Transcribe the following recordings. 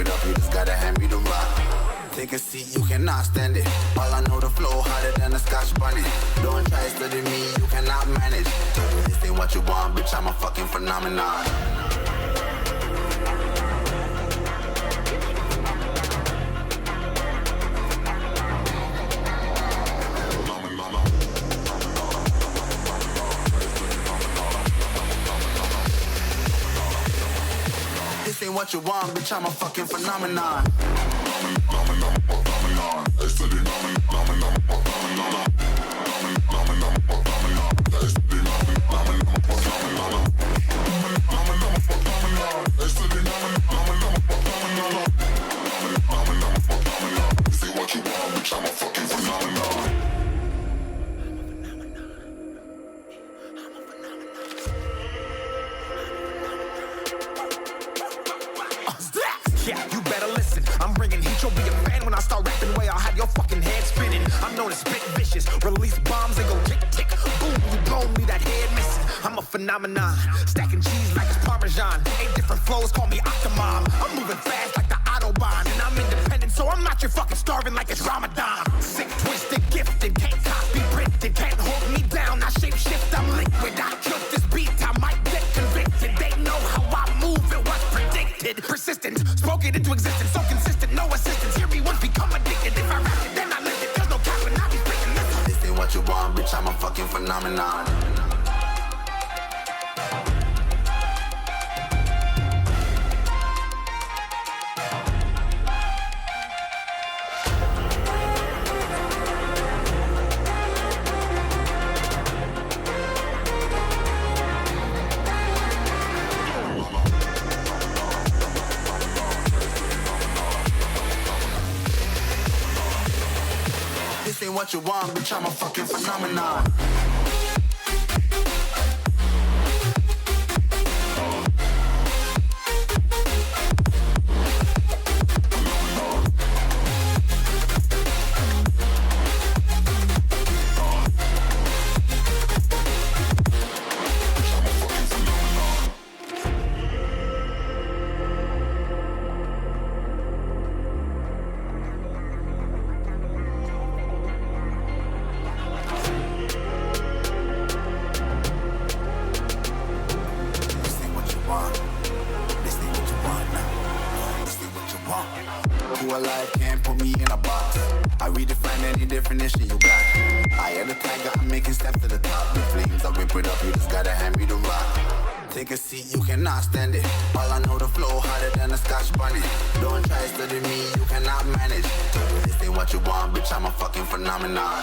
it up, you just gotta hand me the rock. Take a seat, you cannot stand it. All I know, the flow harder than a Scotch bunny. Don't try studying me, you cannot manage. This ain't what you want, bitch, I'm a fucking phenomenon. This ain't what you want, bitch, I'm a fucking phenomenon. Yeah, you better listen. I'm bringing heat, you'll be a fan when I start rapping way. I'll have your fucking head spinning. I'm known as spit vicious, release bombs and go tick tick. Boom, you blow me, that head missing. I'm a phenomenon, stacking cheese like it's Parmesan. 8 different flows, call me Octomom. I'm moving fast like the Autobahn, and I'm independent, so I'm not your fucking starving like it's Ramadan. Sick, twisted, gifted, can't copy, printed, can't hold me down. I shape shift, I'm liquid. I killed this beat, I might get convicted. They know how I move, it was predicted. Persistent, spoke it into existence, so consistent, no assistance. Hear me once, become addicted. If I rap it, then I live it. There's no cap and I be breaking this. This ain't what you want, bitch, I'm a fucking phenomenon. This ain't what you want, bitch, I'm a fucking phenomenon. Who alive can't put me in a box. I redefine any definition you got. I am the tiger, I'm making steps to the top. The flames, I rip it up, you just gotta hand me the rock. Take a seat, you cannot stand it. All I know, the flow harder than a Scotch bunny. Don't try study me, you cannot manage. This ain't what you want, bitch, I'm a fucking phenomenon.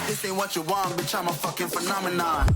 This ain't what you want, bitch, I'm a fucking phenomenon.